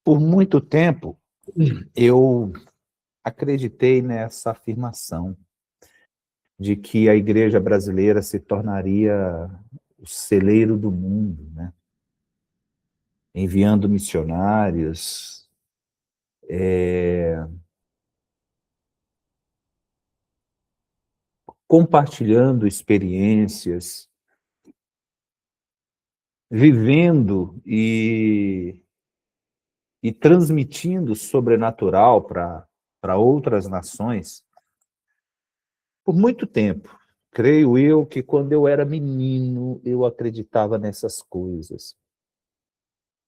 Por muito tempo, eu acreditei nessa afirmação de que a igreja brasileira se tornaria o celeiro do mundo, né? Enviando missionários, compartilhando experiências, vivendo e transmitindo o sobrenatural para outras nações. Por muito tempo, creio eu que quando eu era menino, eu acreditava nessas coisas.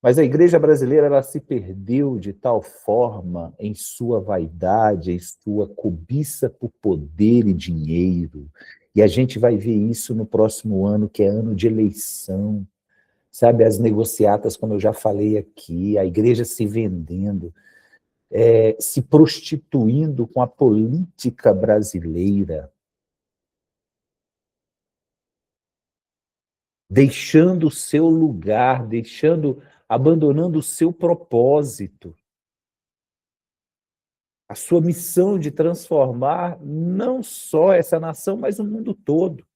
Mas a igreja brasileira, ela se perdeu de tal forma em sua vaidade, em sua cobiça por poder e dinheiro. E a gente vai ver isso no próximo ano, que é ano de eleição. Sabe, as negociatas, como eu já falei aqui, a igreja se vendendo, se prostituindo com a política brasileira, deixando o seu lugar, abandonando o seu propósito, a sua missão de transformar não só essa nação, mas o mundo todo.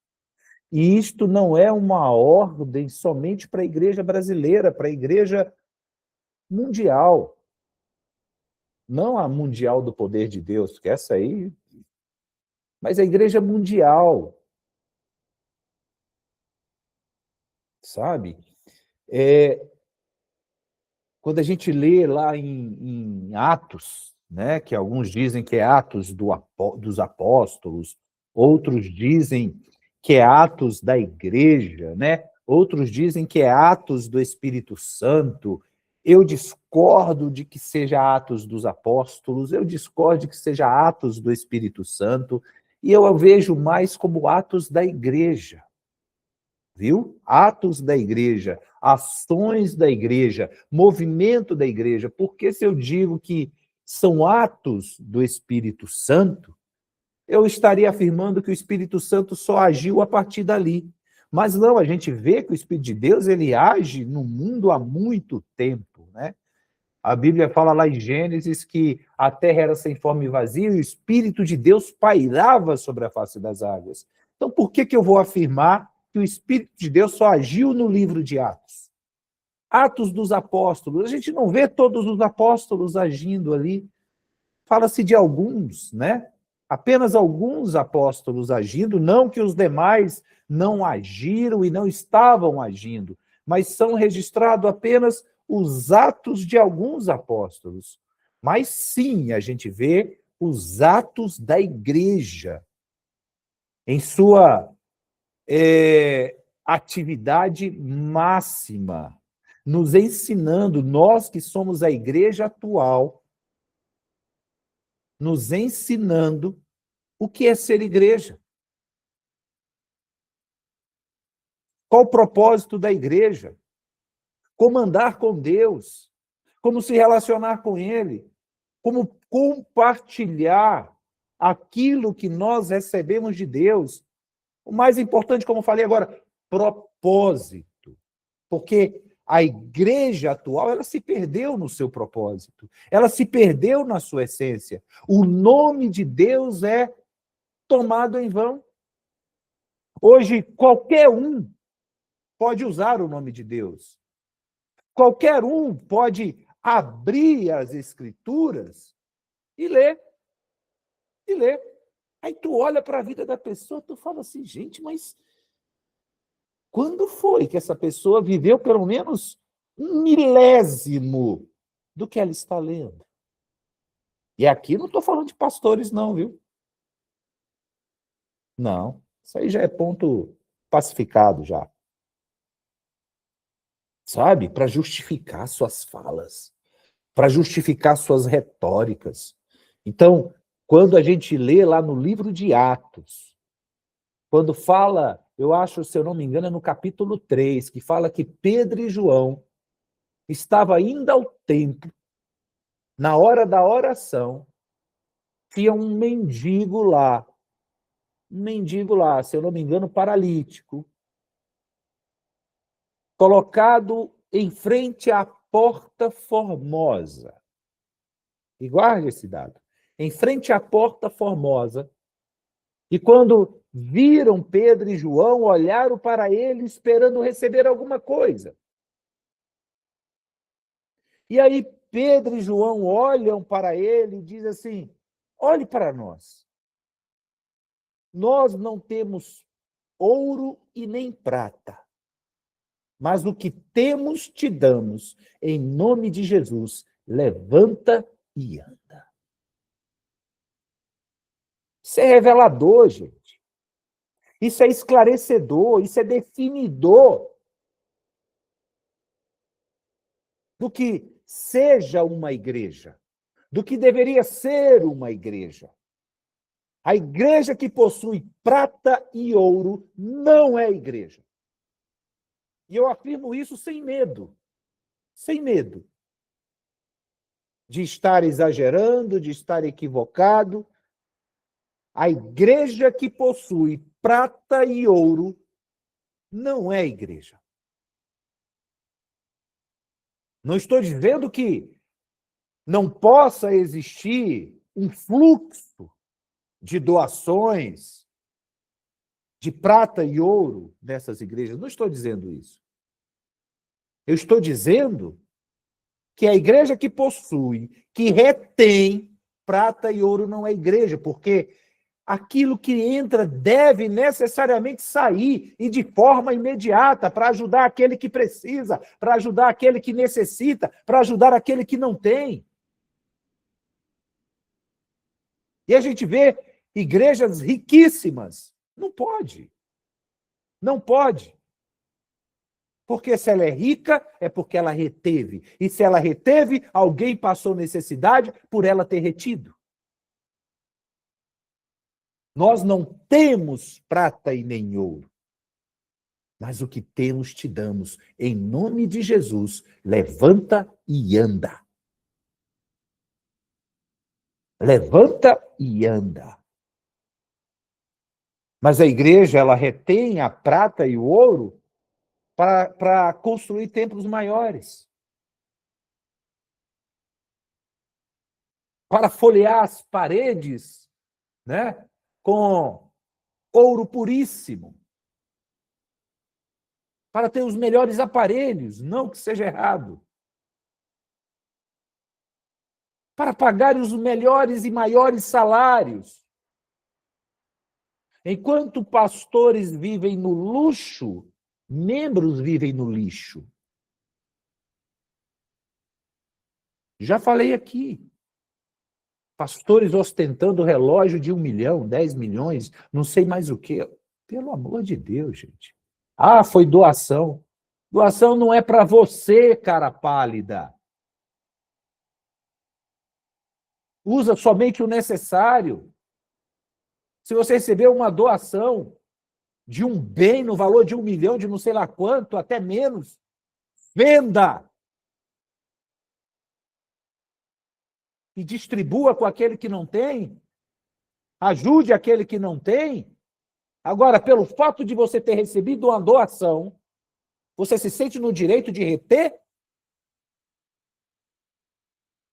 E isto não é uma ordem somente para a igreja brasileira, para a igreja mundial. Não a mundial do poder de Deus, que essa aí, mas a igreja mundial, sabe? Quando a gente lê lá em Atos, né, que alguns dizem que é Atos dos Apóstolos, outros dizem que é Atos da Igreja, né? Outros dizem que é Atos do Espírito Santo. Eu discordo de que seja Atos dos Apóstolos, eu discordo de que seja Atos do Espírito Santo, e eu vejo mais como Atos da Igreja. Viu? Atos da igreja, ações da igreja, movimento da igreja. Porque se eu digo que são atos do Espírito Santo, eu estaria afirmando que o Espírito Santo só agiu a partir dali. Mas não, a gente vê que o Espírito de Deus, ele age no mundo há muito tempo, né? A Bíblia fala lá em Gênesis que a terra era sem forma e vazia e o Espírito de Deus pairava sobre a face das águas. Então, por que eu vou afirmar que o Espírito de Deus só agiu no livro de Atos? Atos dos Apóstolos, a gente não vê todos os apóstolos agindo ali. Fala-se de alguns, né? Apenas alguns apóstolos agindo, não que os demais não agiram e não estavam agindo, mas são registrados apenas os atos de alguns apóstolos. Mas sim, a gente vê os atos da igreja em sua atividade máxima, nos ensinando, nós que somos a igreja atual, nos ensinando o que é ser igreja. Qual o propósito da igreja? Como andar com Deus, como se relacionar com Ele, como compartilhar aquilo que nós recebemos de Deus. O mais importante, como eu falei agora, propósito. Porque a igreja atual, ela se perdeu no seu propósito. Ela se perdeu na sua essência. O nome de Deus é tomado em vão. Hoje, qualquer um pode usar o nome de Deus. Qualquer um pode abrir as Escrituras e ler. E ler. Aí tu olha para a vida da pessoa, tu fala assim, gente, mas quando foi que essa pessoa viveu pelo menos 1/1000 do que ela está lendo? E aqui não estou falando de pastores, não, viu? Não, isso aí já é ponto pacificado já. Sabe? Para justificar suas falas, para justificar suas retóricas. Então, quando a gente lê lá no livro de Atos, quando fala, eu acho, se eu não me engano, é no capítulo 3, que fala que Pedro e João estavam indo ao templo, na hora da oração, tinha um mendigo lá, se eu não me engano, paralítico, colocado em frente à Porta Formosa. E guarde esse dado. Em frente à Porta Formosa. E quando viram Pedro e João, olharam para ele esperando receber alguma coisa. E aí Pedro e João olham para ele e dizem assim: olhe para nós. Nós não temos ouro e nem prata, mas o que temos te damos. Em nome de Jesus, levanta e anda. Isso é revelador, gente. Isso é esclarecedor, isso é definidor do que seja uma igreja, do que deveria ser uma igreja. A igreja que possui prata e ouro não é igreja. E eu afirmo isso sem medo de estar exagerando, de estar equivocado. A igreja que possui prata e ouro não é igreja. Não estou dizendo que não possa existir um fluxo de doações de prata e ouro nessas igrejas. Não estou dizendo isso. Eu estou dizendo que a igreja que possui, que retém prata e ouro não é igreja, porque aquilo que entra deve necessariamente sair e de forma imediata para ajudar aquele que precisa, para ajudar aquele que necessita, para ajudar aquele que não tem. E a gente vê igrejas riquíssimas. Não pode. Não pode. Porque se ela é rica, é porque ela reteve. E se ela reteve, alguém passou necessidade por ela ter retido. Nós não temos prata e nem ouro, mas o que temos te damos. Em nome de Jesus, levanta e anda. Levanta e anda. Mas a igreja, ela retém a prata e o ouro para construir templos maiores, para folhear as paredes, né, com ouro puríssimo, para ter os melhores aparelhos, não que seja errado, para pagar os melhores e maiores salários. Enquanto pastores vivem no luxo, membros vivem no lixo. Já falei aqui. Pastores ostentando relógio de 1 milhão, 10 milhões, não sei mais o quê. Pelo amor de Deus, gente. Ah, foi doação. Doação não é para você, cara pálida. Usa somente o necessário. Se você receber uma doação de um bem no valor de 1 milhão, de não sei lá quanto, até menos, venda. E distribua com aquele que não tem. Ajude aquele que não tem. Agora, pelo fato de você ter recebido uma doação, você se sente no direito de reter?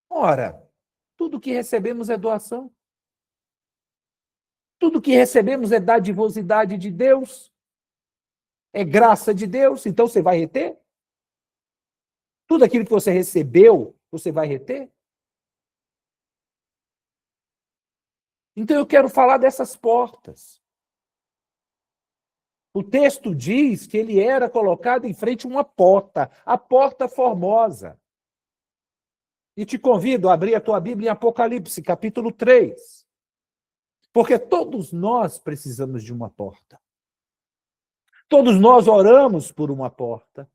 Ora, tudo que recebemos é doação. Tudo que recebemos é dadivosidade de Deus. É graça de Deus. Então você vai reter? Tudo aquilo que você recebeu, você vai reter? Então eu quero falar dessas portas. O texto diz que ele era colocado em frente a uma porta, a Porta Formosa. E te convido a abrir a tua Bíblia em Apocalipse, capítulo 3. Porque todos nós precisamos de uma porta. Todos nós oramos por uma porta.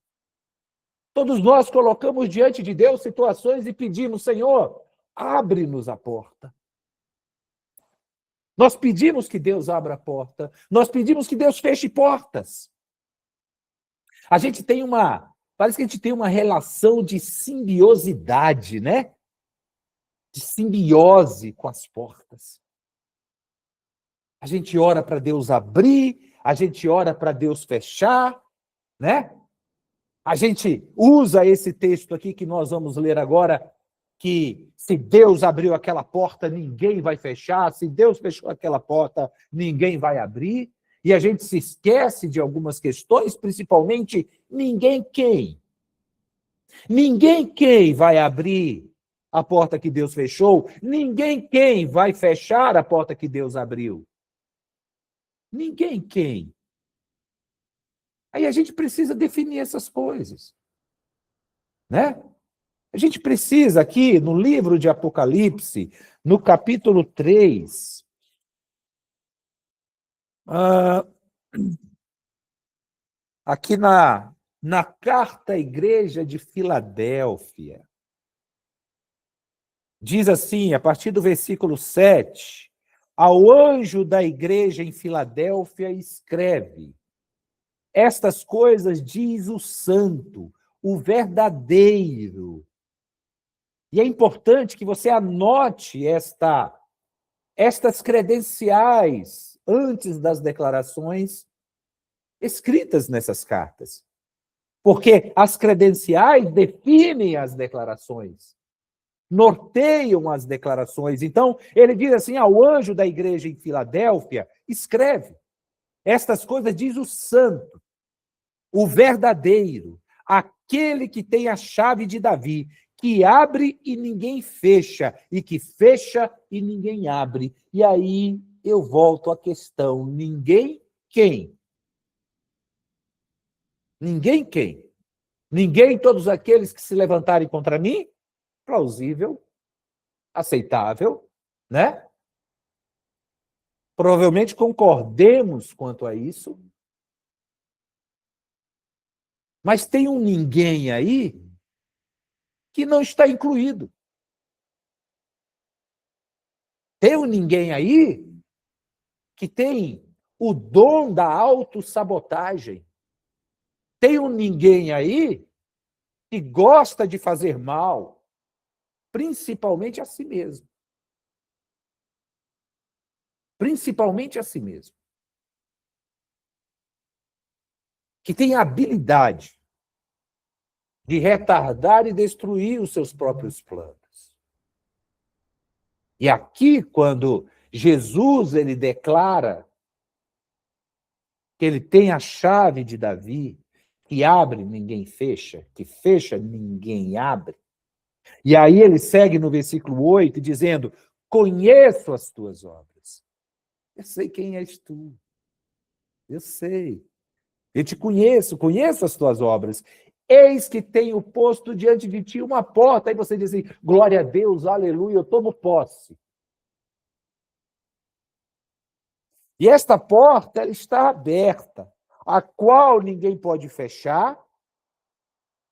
Todos nós colocamos diante de Deus situações e pedimos: Senhor, abre-nos a porta. Nós pedimos que Deus abra a porta. Nós pedimos que Deus feche portas. A gente tem parece que a gente tem uma relação de simbiosidade, né? De simbiose com as portas. A gente ora para Deus abrir, a gente ora para Deus fechar, né? A gente usa esse texto aqui que nós vamos ler agora, que se Deus abriu aquela porta, ninguém vai fechar, se Deus fechou aquela porta, ninguém vai abrir, e a gente se esquece de algumas questões, principalmente ninguém quem? Ninguém quem vai abrir a porta que Deus fechou, ninguém quem vai fechar a porta que Deus abriu. Ninguém quem. Aí a gente precisa definir essas coisas, né? A gente precisa aqui, no livro de Apocalipse, no capítulo 3, aqui na carta à igreja de Filadélfia, diz assim, a partir do versículo 7, ao anjo da igreja em Filadélfia escreve: estas coisas diz o santo, o verdadeiro. E é importante que você anote estas credenciais antes das declarações escritas nessas cartas. Porque as credenciais definem as declarações, norteiam as declarações. Então, ele diz assim ao anjo da igreja em Filadélfia, escreve: estas coisas diz o santo, o verdadeiro, aquele que tem a chave de Davi, que abre e ninguém fecha, e que fecha e ninguém abre. E aí eu volto à questão: ninguém quem? Ninguém quem? Ninguém todos aqueles que se levantarem contra mim? Plausível, aceitável, né? Provavelmente concordemos quanto a isso. Mas tem um ninguém aí que não está incluído. Tem um ninguém aí que tem o dom da autossabotagem. Tem um ninguém aí que gosta de fazer mal, principalmente a si mesmo. Principalmente a si mesmo. Que tem a habilidade de retardar e destruir os seus próprios planos. E aqui, quando Jesus ele declara que ele tem a chave de Davi, que abre, ninguém fecha, que fecha, ninguém abre. E aí ele segue no versículo 8, dizendo: conheço as tuas obras. Eu sei quem és tu. Eu sei. Eu te conheço, conheço as tuas obras. Eis que tenho posto diante de ti uma porta. Aí você diz assim: glória a Deus, aleluia, eu tomo posse. E esta porta ela está aberta, a qual ninguém pode fechar,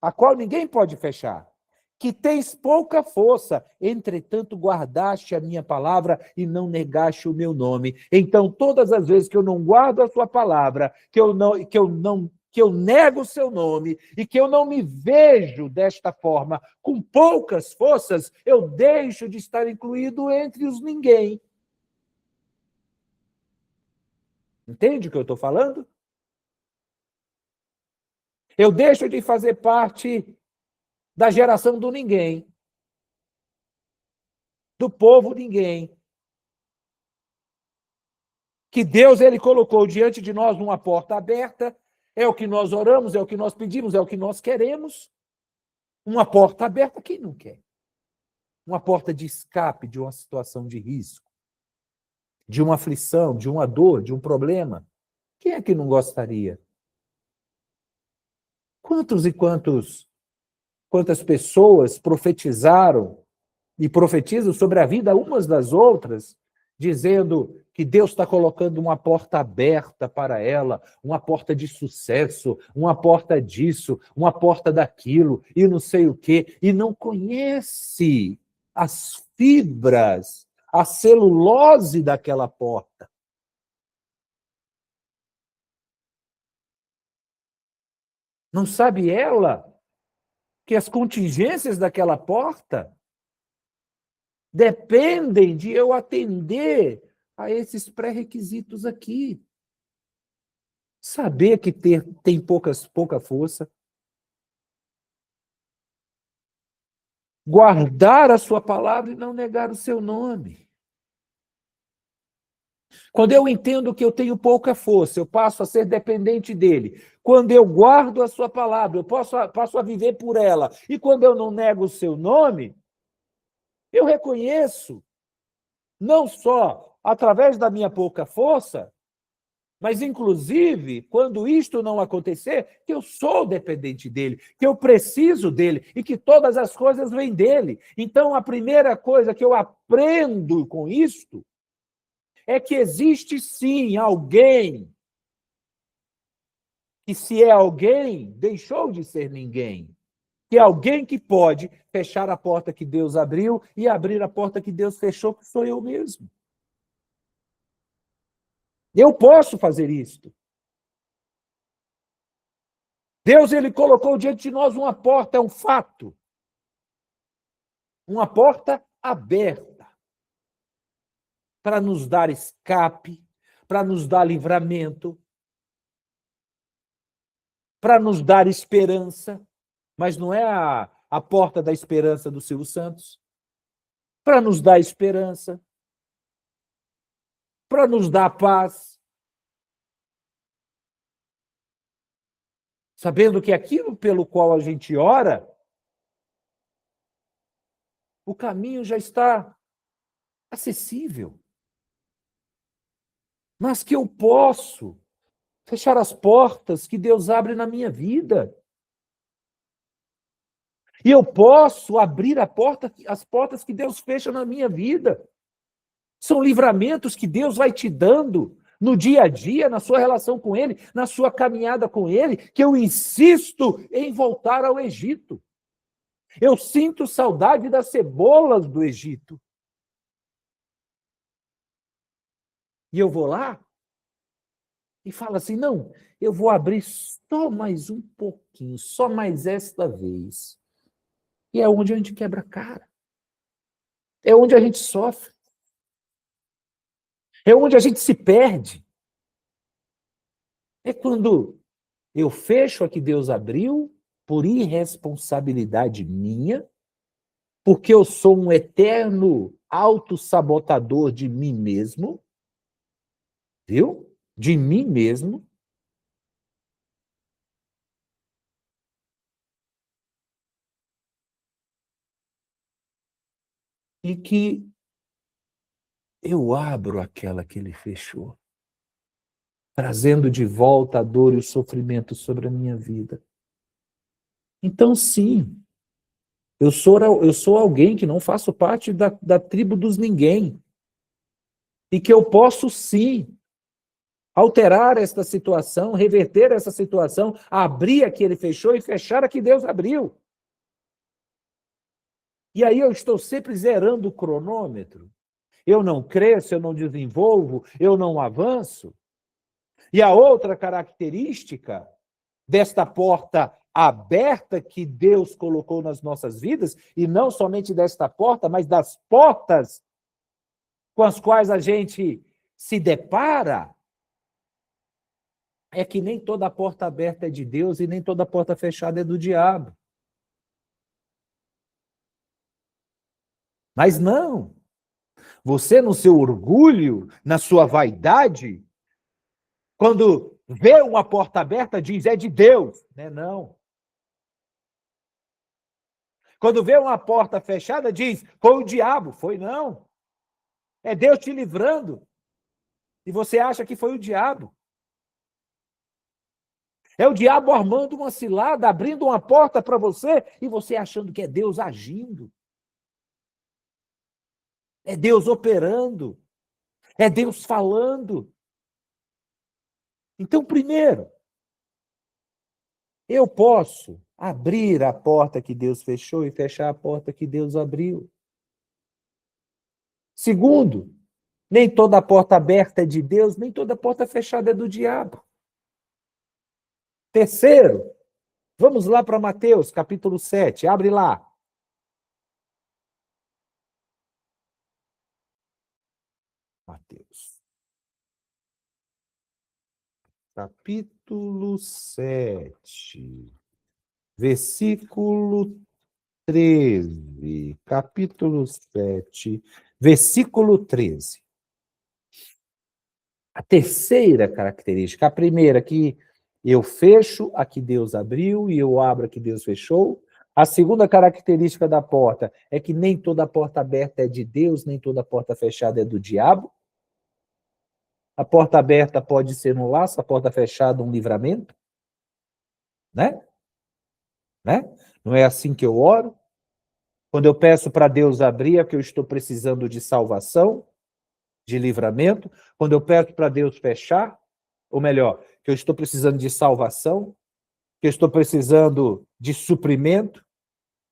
a qual ninguém pode fechar. Que tens pouca força, entretanto guardaste a minha palavra e não negaste o meu nome. Então, todas as vezes que eu não guardo a sua palavra, que eu nego o seu nome e que eu não me vejo desta forma, com poucas forças, eu deixo de estar incluído entre os ninguém. Entende o que eu estou falando? Eu deixo de fazer parte da geração do ninguém, do povo ninguém. Que Deus ele colocou diante de nós uma porta aberta, é o que nós oramos, é o que nós pedimos, é o que nós queremos. Uma porta aberta, quem não quer? Uma porta de escape de uma situação de risco, de uma aflição, de uma dor, de um problema. Quem é que não gostaria? Quantos e quantas pessoas profetizaram e profetizam sobre a vida umas das outras, dizendo que Deus está colocando uma porta aberta para ela, uma porta de sucesso, uma porta disso, uma porta daquilo, e não sei o quê, e não conhece as fibras, a celulose daquela porta. Não sabe ela que as contingências daquela porta dependem de eu atender a esses pré-requisitos aqui. Saber que tem pouca força, guardar a sua palavra e não negar o seu nome. Quando eu entendo que eu tenho pouca força, eu passo a ser dependente dele. Quando eu guardo a sua palavra, eu passo a viver por ela. E quando eu não nego o seu nome, eu reconheço, não só através da minha pouca força, mas, inclusive, quando isto não acontecer, que eu sou dependente dele, que eu preciso dele e que todas as coisas vêm dele. Então, a primeira coisa que eu aprendo com isto é que existe sim alguém que, se é alguém, deixou de ser ninguém. Que é alguém que pode fechar a porta que Deus abriu e abrir a porta que Deus fechou, que sou eu mesmo. Eu posso fazer isto. Deus, ele colocou diante de nós uma porta, é um fato. Uma porta aberta para nos dar escape, para nos dar livramento, para nos dar esperança, mas não é a porta da esperança do Silvio Santos, para nos dar esperança, para nos dar paz, sabendo que aquilo pelo qual a gente ora, o caminho já está acessível, mas que eu posso fechar as portas que Deus abre na minha vida. E eu posso abrir as portas que Deus fecha na minha vida. São livramentos que Deus vai te dando no dia a dia, na sua relação com Ele, na sua caminhada com Ele, que eu insisto em voltar ao Egito. Eu sinto saudade das cebolas do Egito. E eu vou lá e falo assim, não, eu vou abrir só mais um pouquinho, só mais esta vez. E é onde a gente quebra a cara. É onde a gente sofre. É onde a gente se perde. É quando eu fecho a que Deus abriu por irresponsabilidade minha, porque eu sou um eterno autossabotador de mim mesmo, viu? De mim mesmo. E que eu abro aquela que ele fechou, trazendo de volta a dor e o sofrimento sobre a minha vida. Então, sim, eu sou alguém que não faço parte da tribo dos ninguém. E que eu posso, sim, alterar esta situação, reverter essa situação, abrir a que ele fechou e fechar a que Deus abriu. E aí eu estou sempre zerando o cronômetro. Eu não cresço, eu não desenvolvo, eu não avanço. E a outra característica desta porta aberta que Deus colocou nas nossas vidas, e não somente desta porta, mas das portas com as quais a gente se depara, é que nem toda porta aberta é de Deus e nem toda porta fechada é do diabo. Mas não. Você, no seu orgulho, na sua vaidade, quando vê uma porta aberta, diz, é de Deus. Né? Não. Quando vê uma porta fechada, diz, foi o diabo. Foi não. É Deus te livrando. E você acha que foi o diabo. É o diabo armando uma cilada, abrindo uma porta para você, e você achando que é Deus agindo. É Deus operando. É Deus falando. Então, primeiro, eu posso abrir a porta que Deus fechou e fechar a porta que Deus abriu. Segundo, nem toda porta aberta é de Deus, nem toda porta fechada é do diabo. Terceiro, vamos lá para Mateus, capítulo 7. Abre lá. Mateus, capítulo 7, versículo 13, capítulo 7, versículo 13. A terceira característica, a primeira que eu fecho, a que Deus abriu, e eu abro, a que Deus fechou. A segunda característica da porta é que nem toda porta aberta é de Deus, nem toda porta fechada é do diabo. A porta aberta pode ser um laço, a porta fechada um livramento, né? Né? Não é assim que eu oro? Quando eu peço para Deus abrir, é que eu estou precisando de salvação, de livramento. Quando eu peço para Deus fechar, ou melhor, que eu estou precisando de salvação, que eu estou precisando de suprimento,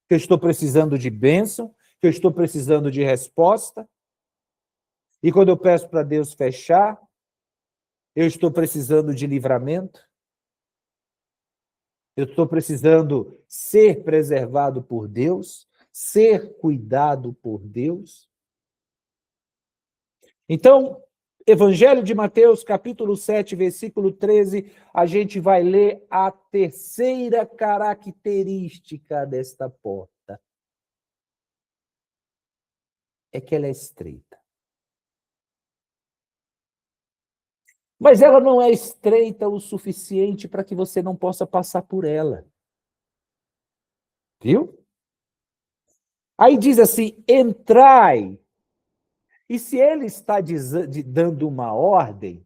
que eu estou precisando de bênção, que eu estou precisando de resposta. E quando eu peço para Deus fechar, eu estou precisando de livramento, eu estou precisando ser preservado por Deus, ser cuidado por Deus. Então, Evangelho de Mateus, capítulo 7, versículo 13, a gente vai ler a terceira característica desta porta. É que ela é estreita. Mas ela não é estreita o suficiente para que você não possa passar por ela. Viu? Aí diz assim, entrai. E se ele está dando uma ordem,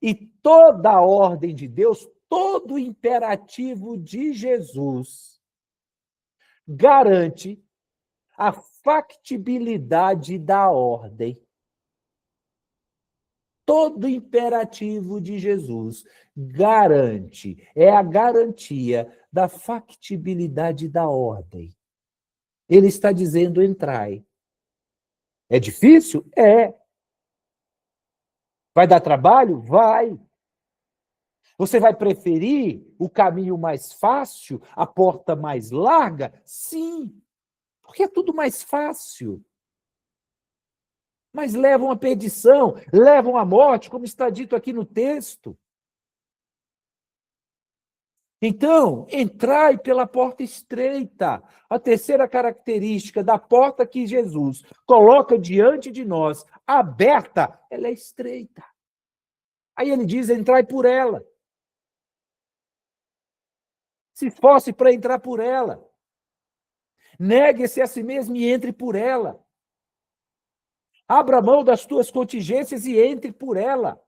e toda a ordem de Deus, todo o imperativo de Jesus, garante a factibilidade da ordem. Todo imperativo de Jesus garante, é a garantia da factibilidade da ordem. Ele está dizendo, entrai. É difícil? É. Vai dar trabalho? Vai. Você vai preferir o caminho mais fácil, a porta mais larga? Sim, porque é tudo mais fácil. Mas levam à perdição, levam à morte, como está dito aqui no texto. Então, entrai pela porta estreita. A terceira característica da porta que Jesus coloca diante de nós, aberta, ela é estreita. Aí ele diz, entrai por ela. Se fosse para entrar por ela, negue-se a si mesmo e entre por ela. Abra mão das tuas contingências e entre por ela.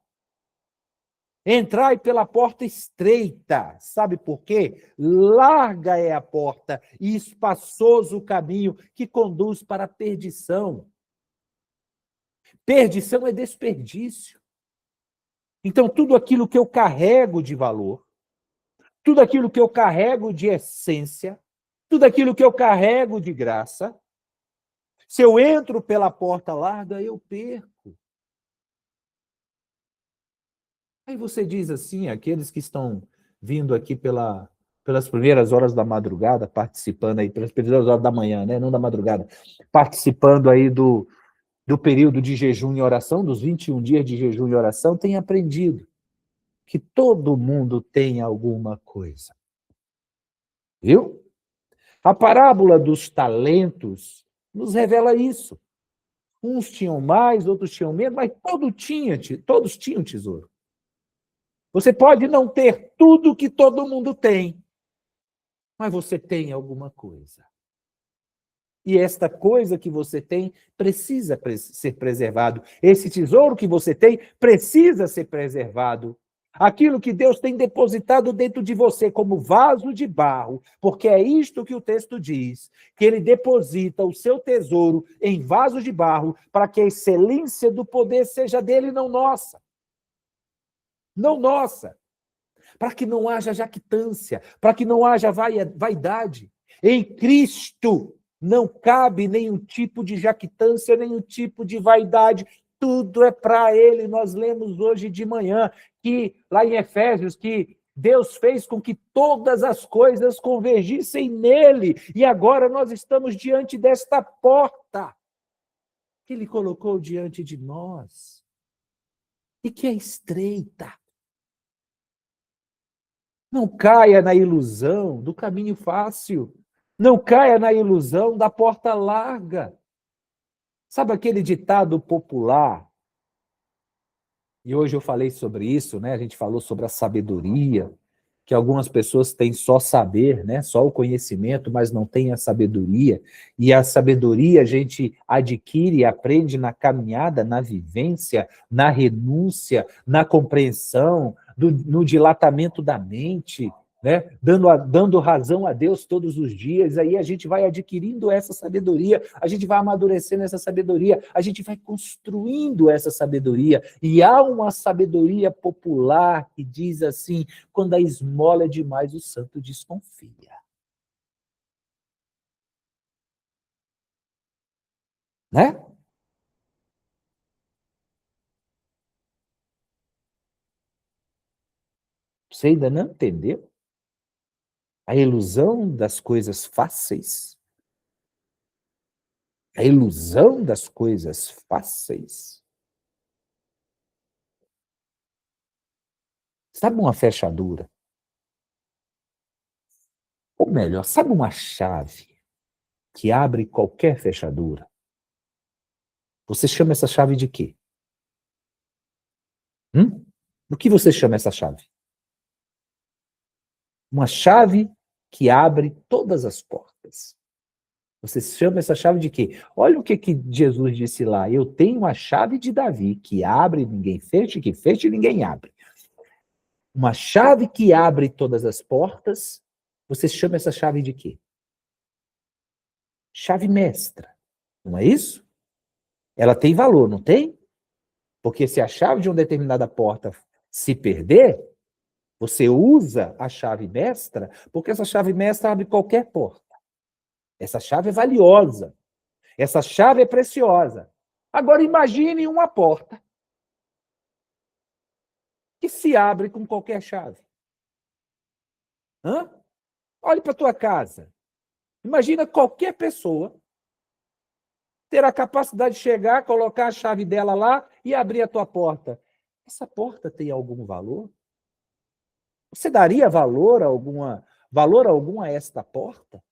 Entrai pela porta estreita. Sabe por quê? Larga é a porta e espaçoso o caminho que conduz para a perdição. Perdição é desperdício. Então, tudo aquilo que eu carrego de valor, tudo aquilo que eu carrego de essência, tudo aquilo que eu carrego de graça, se eu entro pela porta larga, eu perco. Aí você diz assim, aqueles que estão vindo aqui pelas primeiras horas da madrugada, participando aí, pelas primeiras horas da manhã, né? Não da madrugada, participando aí do período de jejum e oração, dos 21 dias de jejum e oração, tem aprendido que todo mundo tem alguma coisa. Viu? A parábola dos talentos nos revela isso. Uns tinham mais, outros tinham menos, mas todos tinham tesouro. Você pode não ter tudo que todo mundo tem, mas você tem alguma coisa. E esta coisa que você tem precisa ser preservado. Esse tesouro que você tem precisa ser preservado. Aquilo que Deus tem depositado dentro de você como vaso de barro, porque é isto que o texto diz, que ele deposita o seu tesouro em vaso de barro para que a excelência do poder seja dele, não nossa. Não nossa. Para que não haja jactância, para que não haja vaidade. Em Cristo não cabe nenhum tipo de jactância, nenhum tipo de vaidade, tudo é para Ele. Nós lemos hoje de manhã, que lá em Efésios, que Deus fez com que todas as coisas convergissem nele, e agora nós estamos diante desta porta que Ele colocou diante de nós, e que é estreita. Não caia na ilusão do caminho fácil. Não caia na ilusão da porta larga. Sabe aquele ditado popular? E hoje eu falei sobre isso, né? A gente falou sobre a sabedoria, que algumas pessoas têm só saber, né? Só o conhecimento, mas não têm a sabedoria. E a sabedoria a gente adquire e aprende na caminhada, na vivência, na renúncia, na compreensão, no dilatamento da mente, né? Dando razão a Deus todos os dias. Aí a gente vai adquirindo essa sabedoria, a gente vai amadurecendo essa sabedoria, a gente vai construindo essa sabedoria. E há uma sabedoria popular que diz assim: quando a esmola é demais, o santo desconfia. Né? Você ainda não entendeu? A ilusão das coisas fáceis. A ilusão das coisas fáceis. Sabe uma fechadura? Ou melhor, sabe uma chave que abre qualquer fechadura? Você chama essa chave de quê? Do que você chama essa chave? Uma chave que abre todas as portas. Você chama essa chave de quê? Olha o que Jesus disse lá. Eu tenho a chave de Davi, que abre, ninguém fecha, que fecha, ninguém abre. Uma chave que abre todas as portas. Você chama essa chave de quê? Chave mestra. Não é isso? Ela tem valor, não tem? Porque se a chave de uma determinada porta se perder, você usa a chave mestra, porque essa chave mestra abre qualquer porta. Essa chave é valiosa. Essa chave é preciosa. Agora imagine uma porta que se abre com qualquer chave. Hã? Olhe para a tua casa. Imagina qualquer pessoa ter a capacidade de chegar, colocar a chave dela lá e abrir a tua porta. Essa porta tem algum valor? Você daria valor algum a esta porta?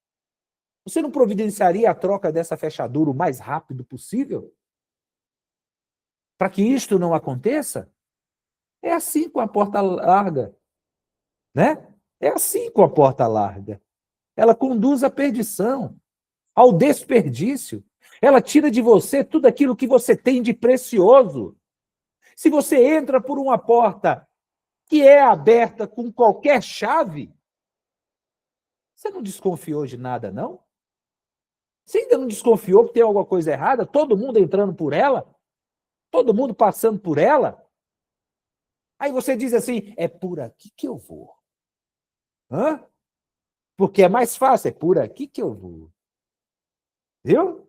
Você não providenciaria a troca dessa fechadura o mais rápido possível? Para que isto não aconteça? É assim com a porta larga, né? É assim com a porta larga. Ela conduz à perdição, ao desperdício. Ela tira de você tudo aquilo que você tem de precioso. Se você entra por uma porta que é aberta com qualquer chave, você não desconfiou de nada, não? Você ainda não desconfiou que tem alguma coisa errada? Todo mundo entrando por ela? Todo mundo passando por ela? Aí você diz assim: é por aqui que eu vou. Hã? Porque é mais fácil, é por aqui que eu vou. Viu?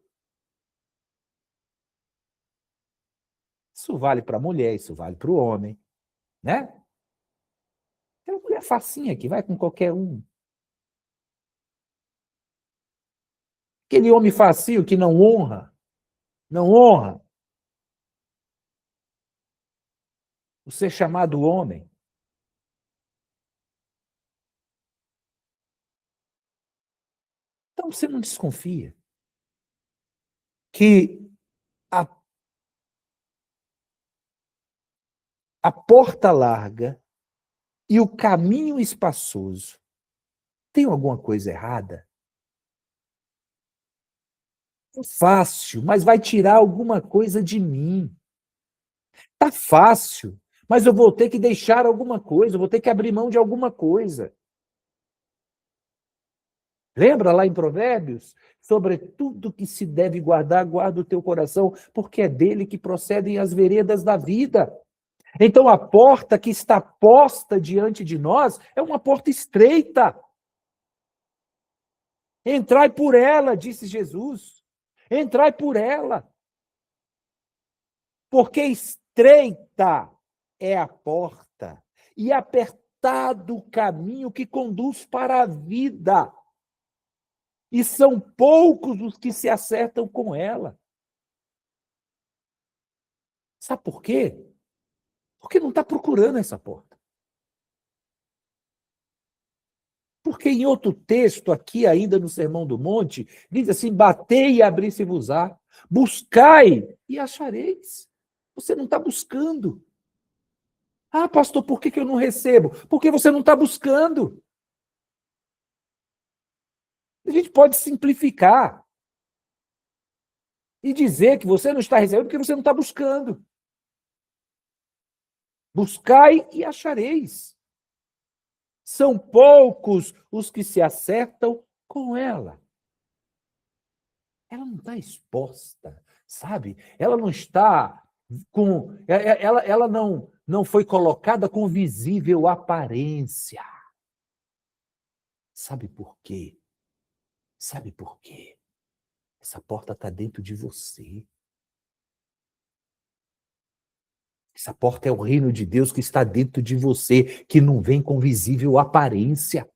Isso vale para a mulher, isso vale para o homem, né? Tem uma mulher facinha que vai com qualquer um. Aquele homem facinho que não honra o ser chamado homem. Então você não desconfia que a, a porta larga e o caminho espaçoso tem alguma coisa errada? É fácil, mas vai tirar alguma coisa de mim. Tá fácil, mas eu vou ter que deixar alguma coisa, eu vou ter que abrir mão de alguma coisa. Lembra lá em Provérbios? Sobre tudo que se deve guardar, guarda o teu coração, porque é dele que procedem as veredas da vida. Então a porta que está posta diante de nós é uma porta estreita. Entrai por ela, disse Jesus. Entrai por ela. Porque estreita é a porta e apertado o caminho que conduz para a vida. E são poucos os que se acertam com ela. Sabe por quê? Porque não está procurando essa porta. Porque em outro texto, aqui ainda no Sermão do Monte, diz assim: batei e abri-se-vos-á, buscai e achareis. Você não está buscando. Ah, pastor, por que eu não recebo? Porque você não está buscando. A gente pode simplificar e dizer que você não está recebendo porque você não está buscando. Buscai e achareis. São poucos os que se acertam com ela. Ela não está exposta, sabe? Ela não está com. Ela não foi colocada com visível aparência. Sabe por quê? Sabe por quê? Essa porta está dentro de você. Essa porta é o reino de Deus que está dentro de você, que não vem com visível aparência.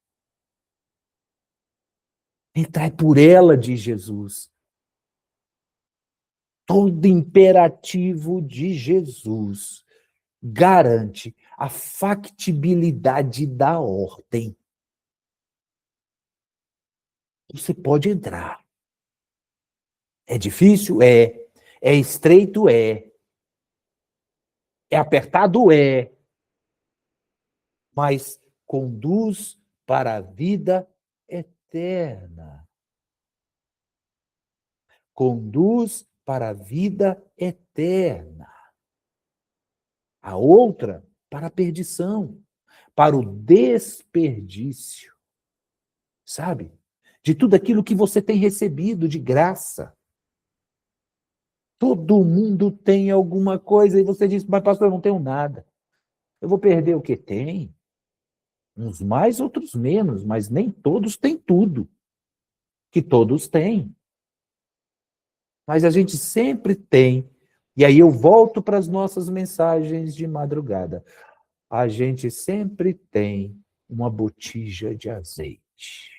Entrai por ela, diz Jesus. Todo imperativo de Jesus garante a factibilidade da ordem. Você pode entrar. É difícil? É. É estreito? É. É apertado? É. Mas conduz para a vida eterna. Conduz para a vida eterna. A outra, para a perdição, para o desperdício. Sabe? De tudo aquilo que você tem recebido de graça. Todo mundo tem alguma coisa e você diz: mas pastor, eu não tenho nada. Eu vou perder o que tem? Uns mais, outros menos, mas nem todos têm tudo que todos têm. Mas a gente sempre tem. E aí eu volto para as nossas mensagens de madrugada. A gente sempre tem uma botija de azeite.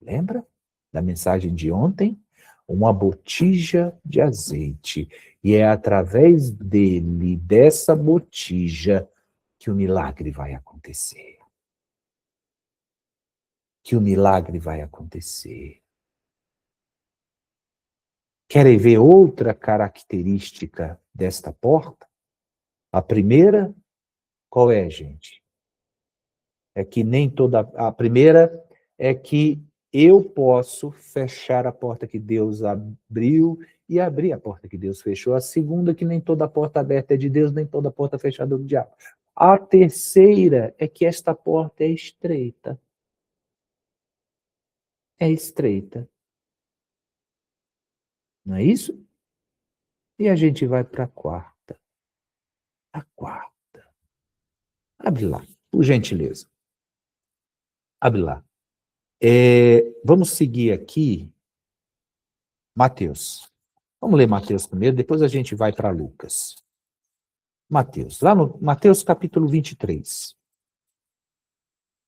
Lembra da mensagem de ontem? Uma botija de azeite. E é através dele, dessa botija, que o milagre vai acontecer. Que o milagre vai acontecer. Querem ver outra característica desta porta? A primeira, qual é, gente? É que nem toda. A primeira é que eu posso fechar a porta que Deus abriu e abrir a porta que Deus fechou. A segunda, que nem toda porta aberta é de Deus, nem toda porta fechada é do diabo. A terceira é que esta porta é estreita. É estreita. Não é isso? E a gente vai para a quarta. A quarta. Abre lá, por gentileza. Abre lá. Vamos seguir aqui, Mateus. Vamos ler Mateus primeiro, depois a gente vai para Lucas. Mateus, lá no Mateus capítulo 23.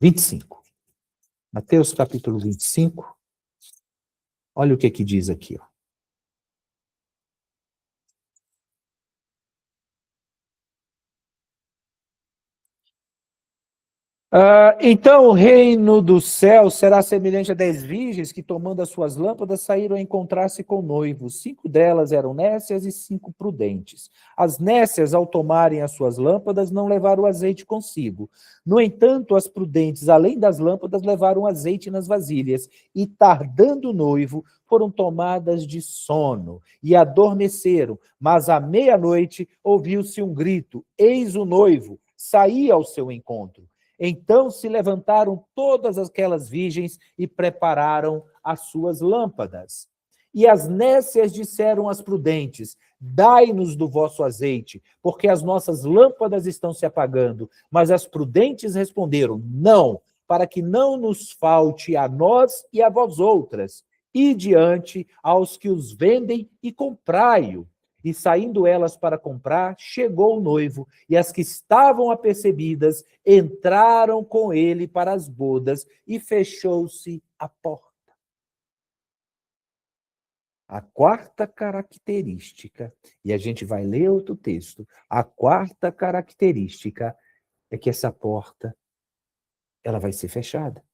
25. Mateus capítulo 25. Olha o que diz aqui, ó. Então o reino do céu será semelhante a 10 virgens que, tomando as suas lâmpadas, saíram a encontrar-se com o noivo. 5 delas eram nécias e 5 prudentes. As nécias, ao tomarem as suas lâmpadas, não levaram azeite consigo. No entanto, as prudentes, além das lâmpadas, levaram azeite nas vasilhas. E, tardando o noivo, foram tomadas de sono e adormeceram. Mas à meia-noite ouviu-se um grito: eis o noivo, saí ao seu encontro. Então se levantaram todas aquelas virgens e prepararam as suas lâmpadas. E as nécias disseram às prudentes: dai-nos do vosso azeite, porque as nossas lâmpadas estão se apagando. Mas as prudentes responderam: não, para que não nos falte a nós e a vós outras. E diante aos que os vendem e comprai-o. E saindo elas para comprar, chegou o noivo, e as que estavam apercebidas entraram com ele para as bodas, e fechou-se a porta. A quarta característica, e a gente vai ler outro texto, a quarta característica é que essa porta, ela vai ser fechada.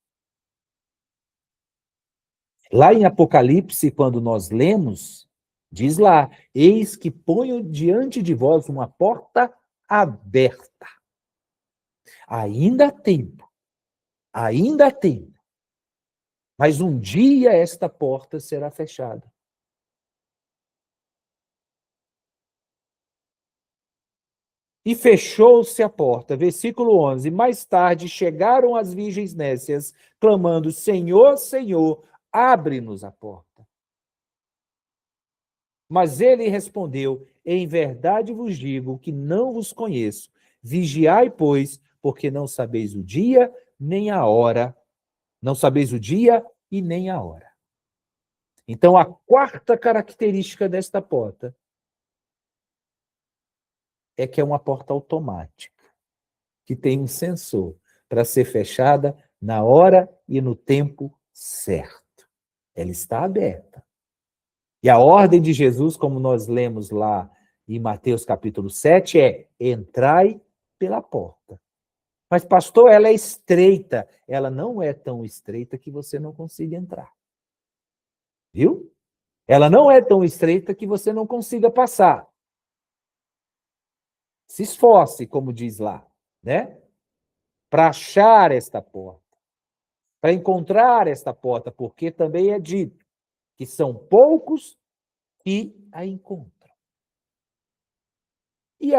Lá em Apocalipse, quando nós lemos, diz lá: eis que ponho diante de vós uma porta aberta. Ainda há tempo, ainda há tempo. Mas um dia esta porta será fechada. E fechou-se a porta. Versículo 11. Mais tarde chegaram as virgens nécias, clamando: Senhor, Senhor, abre-nos a porta. Mas ele respondeu: em verdade vos digo que não vos conheço. Vigiai, pois, porque não sabeis o dia nem a hora. Não sabeis o dia e nem a hora. Então, a quarta característica desta porta é que é uma porta automática, que tem um sensor para ser fechada na hora e no tempo certo. Ela está aberta. E a ordem de Jesus, como nós lemos lá em Mateus capítulo 7, é: entrai pela porta. Mas, pastor, ela é estreita. Ela não é tão estreita que você não consiga entrar. Viu? Ela não é tão estreita que você não consiga passar. Se esforce, como diz lá, né? Para achar esta porta, para encontrar esta porta, porque também é dito que são poucos que a encontram. E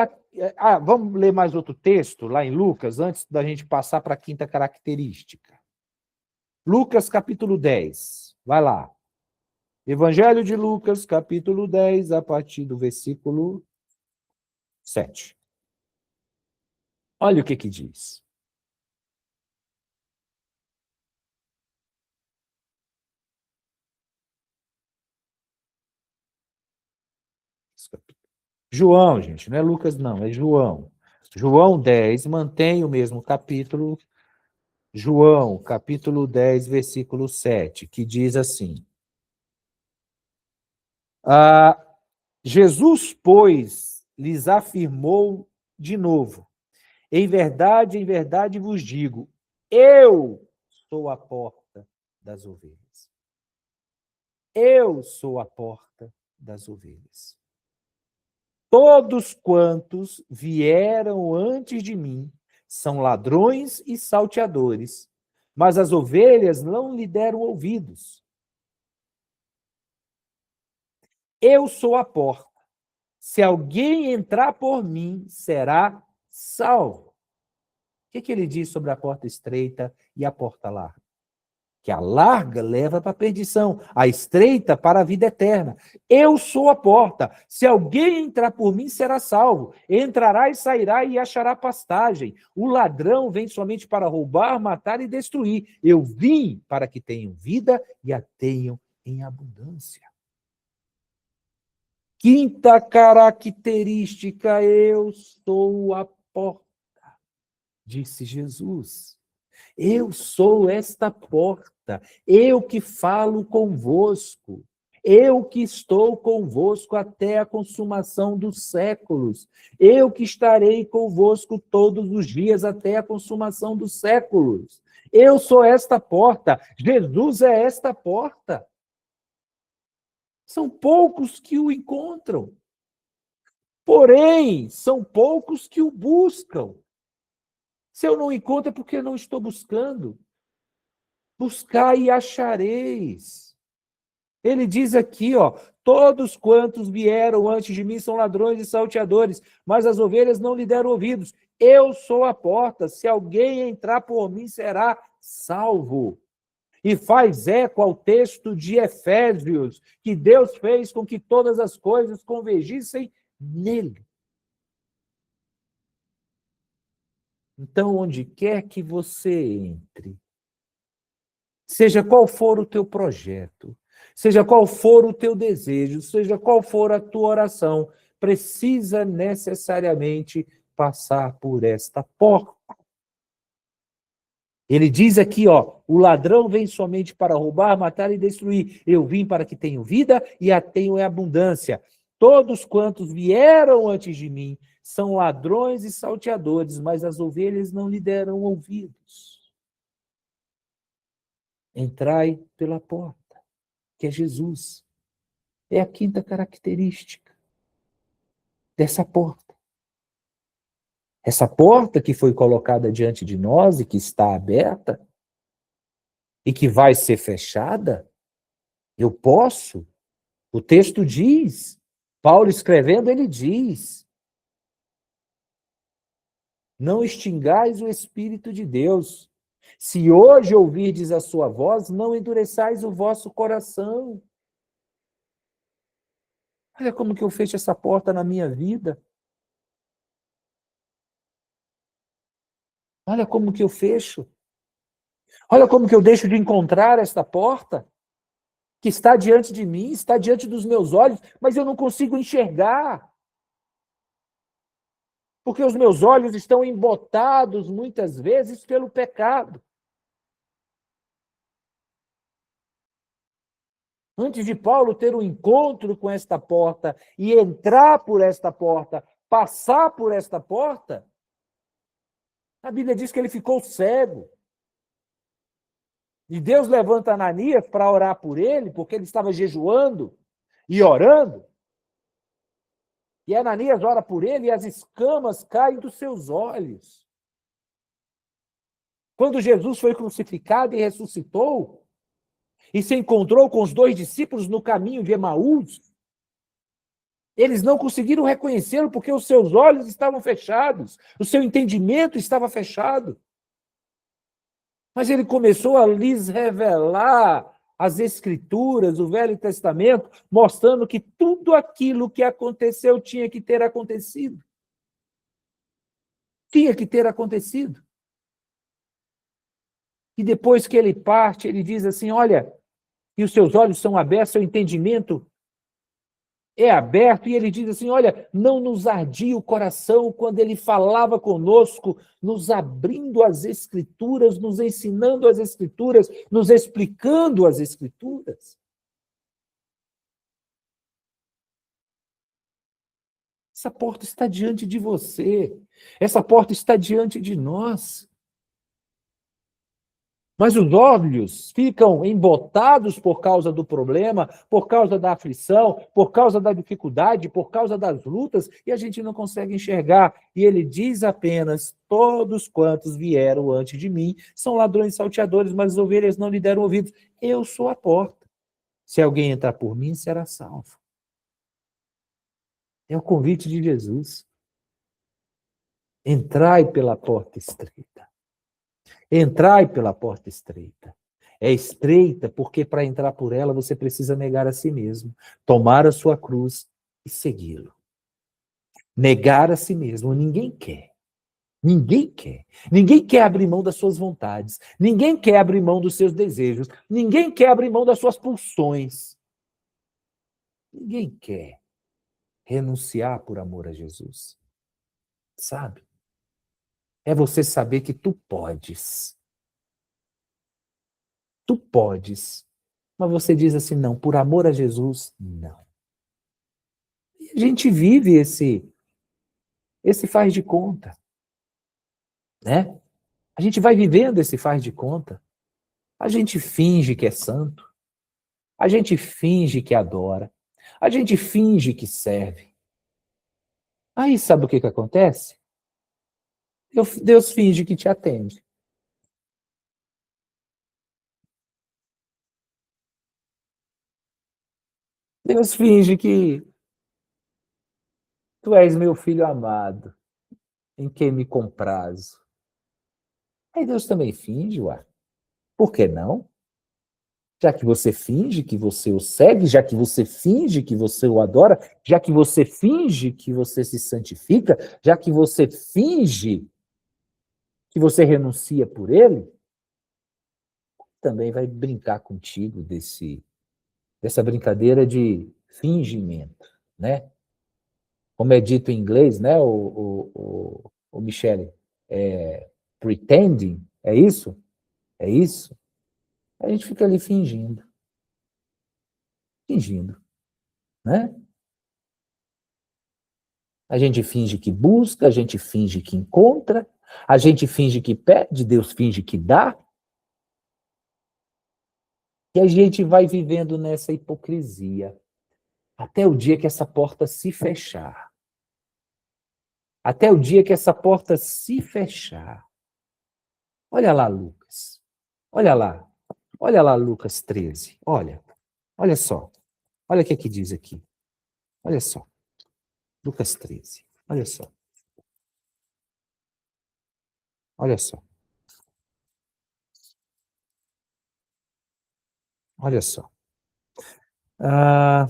vamos ler mais outro texto lá em Lucas, antes da gente passar para a quinta característica. Lucas, capítulo 10. Vai lá. Evangelho de Lucas, capítulo 10, a partir do versículo 7. Olha o que diz. João, gente, não é Lucas, não, é João. João 10, mantém o mesmo capítulo. João, capítulo 10, versículo 7, que diz assim: Jesus, pois, lhes afirmou de novo: em verdade vos digo, eu sou a porta das ovelhas. Eu sou a porta das ovelhas. Todos quantos vieram antes de mim são ladrões e salteadores, mas as ovelhas não lhe deram ouvidos. Eu sou a porta. Se alguém entrar por mim, será salvo. O que ele diz sobre a porta estreita e a porta larga? Que a larga leva para a perdição, a estreita para a vida eterna. Eu sou a porta. Se alguém entrar por mim, será salvo. Entrará e sairá e achará pastagem. O ladrão vem somente para roubar, matar e destruir. Eu vim para que tenham vida e a tenham em abundância. Quinta característica: eu sou a porta, disse Jesus. Eu sou esta porta, eu que falo convosco, eu que estou convosco até a consumação dos séculos, eu que estarei convosco todos os dias até a consumação dos séculos. Eu sou esta porta, Jesus é esta porta. São poucos que o encontram, porém, são poucos que o buscam. Se eu não encontro é porque não estou buscando. Buscai e achareis. Ele diz aqui, ó: todos quantos vieram antes de mim são ladrões e salteadores, mas as ovelhas não lhe deram ouvidos. Eu sou a porta, se alguém entrar por mim será salvo. E faz eco ao texto de Efésios, que Deus fez com que todas as coisas convergissem nele. Então, onde quer que você entre, seja qual for o teu projeto, seja qual for o teu desejo, seja qual for a tua oração, precisa necessariamente passar por esta porta. Ele diz aqui, ó: o ladrão vem somente para roubar, matar e destruir. Eu vim para que tenham vida e a tenham em abundância. Todos quantos vieram antes de mim são ladrões e salteadores, mas as ovelhas não lhe deram ouvidos. Entrai pela porta. que é Jesus. É a quinta característica dessa porta. Essa porta que foi colocada diante de nós e que está aberta e que vai ser fechada, eu posso. O texto diz, Paulo escrevendo, ele diz: não extingais o Espírito de Deus. Se hoje ouvirdes a sua voz, não endureçais o vosso coração. Olha como que eu fecho essa porta na minha vida. Olha como que eu fecho. Olha como que eu deixo de encontrar esta porta que está diante de mim, está diante dos meus olhos, mas eu não consigo enxergar. Porque os meus olhos estão embotados, muitas vezes, pelo pecado. Antes de Paulo ter um encontro com esta porta e entrar por esta porta, passar por esta porta, a Bíblia diz que ele ficou cego. E Deus levanta Ananias para orar por ele, porque ele estava jejuando e orando. E Ananias ora por ele e as escamas caem dos seus olhos. Quando Jesus foi crucificado e ressuscitou, e se encontrou com os 2 discípulos no caminho de Emaús, eles não conseguiram reconhecê-lo porque os seus olhos estavam fechados, o seu entendimento estava fechado. Mas ele começou a lhes revelar as Escrituras, o Velho Testamento, mostrando que tudo aquilo que aconteceu tinha que ter acontecido. Tinha que ter acontecido. E depois que ele parte, ele diz assim, olha, e os seus olhos são abertos, seu entendimento é aberto, e ele diz assim, olha, não nos ardia o coração quando ele falava conosco, nos abrindo as Escrituras, nos ensinando as Escrituras, nos explicando as Escrituras. Essa porta está diante de você, essa porta está diante de nós. Mas os olhos ficam embotados por causa do problema, por causa da aflição, por causa da dificuldade, por causa das lutas, e a gente não consegue enxergar. E ele diz apenas, todos quantos vieram antes de mim são ladrões e salteadores, mas as ovelhas não lhe deram ouvidos. Eu sou a porta. Se alguém entrar por mim, será salvo. É o convite de Jesus. Entrai pela porta estreita. Entrai pela porta estreita. É estreita porque para entrar por ela você precisa negar a si mesmo, tomar a sua cruz e segui-lo. Negar a si mesmo, ninguém quer. Ninguém quer. Ninguém quer abrir mão das suas vontades. Ninguém quer abrir mão dos seus desejos. Ninguém quer abrir mão das suas pulsões. Ninguém quer renunciar por amor a Jesus. Sabe? É você saber que tu podes. Tu podes. Mas você diz assim, não, por amor a Jesus, não. E a gente vive esse faz de conta, né? A gente vai vivendo esse faz de conta. A gente finge que é santo. A gente finge que adora. A gente finge que serve. Aí sabe o que acontece? Deus finge que te atende. Deus finge que tu és meu filho amado, em quem me comprazo. Aí Deus também finge, ué. Por que não? Já que você finge que você o segue, já que você finge que você o adora, já que você finge que você se santifica, já que você finge que você renuncia por ele, também vai brincar contigo dessa brincadeira de fingimento, né? Como é dito em inglês, né, o Michele, pretending, é isso? É isso? A gente fica ali fingindo, né? A gente finge que busca, a gente finge que encontra, a gente finge que pede, Deus finge que dá. E a gente vai vivendo nessa hipocrisia, até o dia que essa porta se fechar. Até o dia que essa porta se fechar. Olha lá, Lucas. Olha lá. Olha lá, Lucas 13. Olha. Olha só. Olha o que diz aqui. Olha só. Lucas 13. Olha só. Olha só. Olha só. Ah,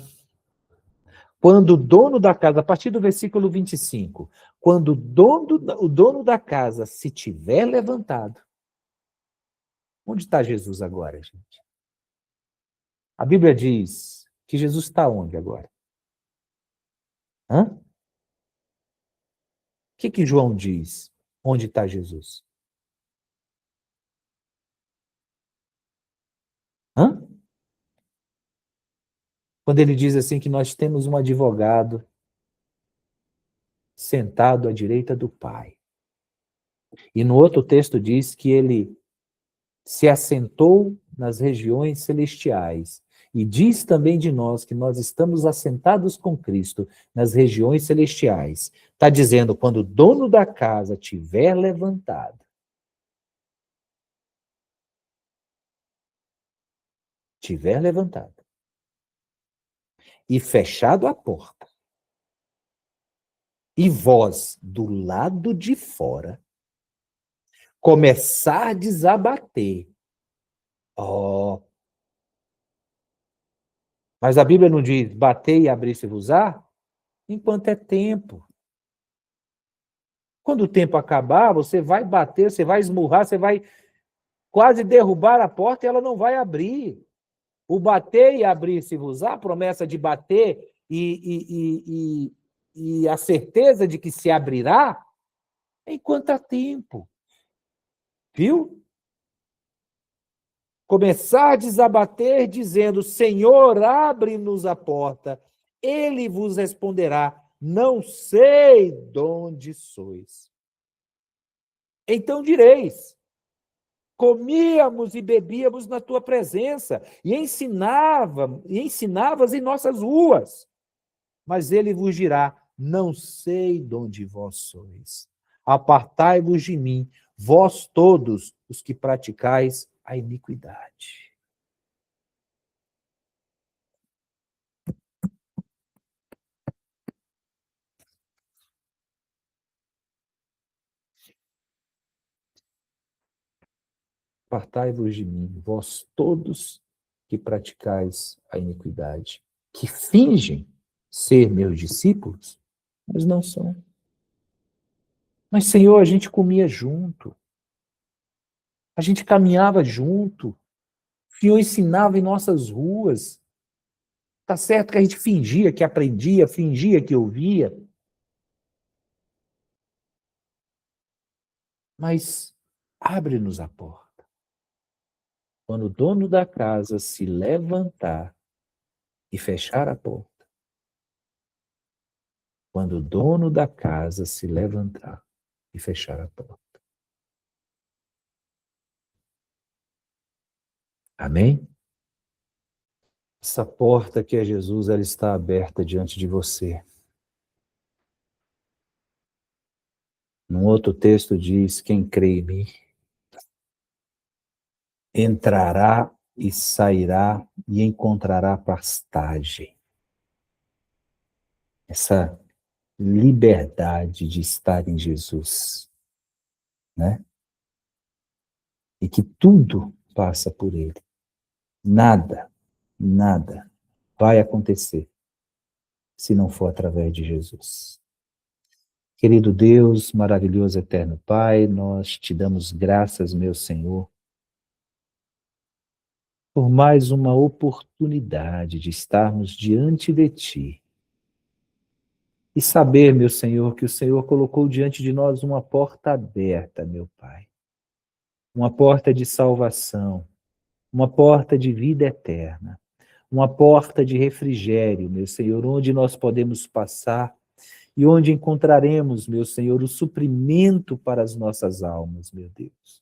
quando o dono da casa, a partir do versículo 25, quando o dono da casa se tiver levantado, onde está Jesus agora, gente? A Bíblia diz que Jesus está onde agora? Hã? O que João diz? Onde está Jesus? Hã? Quando ele diz assim que nós temos um advogado sentado à direita do Pai. E no outro texto diz que ele se assentou nas regiões celestiais. E diz também de nós que nós estamos assentados com Cristo nas regiões celestiais. Está dizendo, quando o dono da casa tiver levantado, e fechado a porta, e vós, do lado de fora, começardes a bater. Oh, mas a Bíblia não diz bater e abrir-se-vos-á? Enquanto é tempo. Quando o tempo acabar, você vai bater, você vai esmurrar, você vai quase derrubar a porta e ela não vai abrir. O bater e abrir-se-vos-á, a promessa de bater e a certeza de que se abrirá, enquanto há tempo. Viu? Começardes a bater, dizendo, Senhor, abre-nos a porta. Ele vos responderá, não sei de onde sois. Então direis, comíamos e bebíamos na tua presença, e ensinavas em nossas ruas. Mas ele vos dirá, não sei de onde vós sois. Apartai-vos de mim, vós todos os que praticais a iniquidade. Apartai-vos de mim, vós todos que praticais a iniquidade, que fingem ser meus discípulos, mas não são. Mas, Senhor, a gente comia junto, a gente caminhava junto, o Senhor ensinava em nossas ruas. Tá certo que a gente fingia que aprendia, fingia que ouvia, mas abre-nos a porta. Quando o dono da casa se levantar e fechar a porta, quando o dono da casa se levantar e fechar a porta. Amém? Essa porta que é Jesus, ela está aberta diante de você. Num outro texto diz, quem crê em mim, entrará e sairá e encontrará pastagem. Essa liberdade de estar em Jesus, né? E que tudo passa por ele. Nada vai acontecer se não for através de Jesus. Querido Deus, maravilhoso eterno Pai, nós te damos graças, meu Senhor, por mais uma oportunidade de estarmos diante de Ti e saber, meu Senhor, que o Senhor colocou diante de nós uma porta aberta, meu Pai, uma porta de salvação, uma porta de vida eterna, uma porta de refrigério, meu Senhor, onde nós podemos passar e onde encontraremos, meu Senhor, o suprimento para as nossas almas, meu Deus.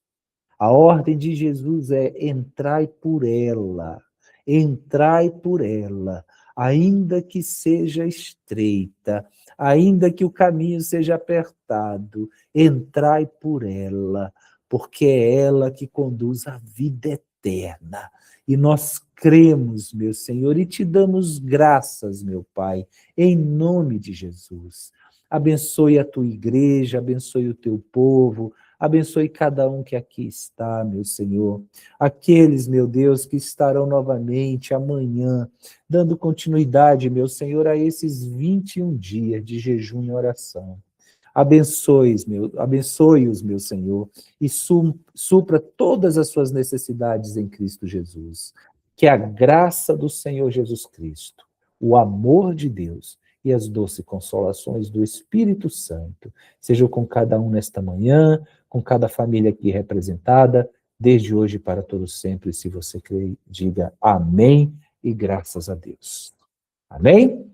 A ordem de Jesus é entrai por ela, entrai por ela, ainda que seja estreita, ainda que o caminho seja apertado, entrai por ela, porque é ela que conduz à vida eterna. E nós cremos, meu Senhor, e te damos graças, meu Pai, em nome de Jesus. Abençoe a tua igreja, abençoe o teu povo, abençoe cada um que aqui está, meu Senhor. Aqueles, meu Deus, que estarão novamente amanhã, dando continuidade, meu Senhor, a esses 21 dias de jejum e oração. Abençoe-os, meu Senhor, e supra todas as suas necessidades em Cristo Jesus. Que a graça do Senhor Jesus Cristo, o amor de Deus e as doces consolações do Espírito Santo sejam com cada um nesta manhã, com cada família aqui representada, desde hoje para todos sempre. Se você crê, diga amém e graças a Deus. Amém?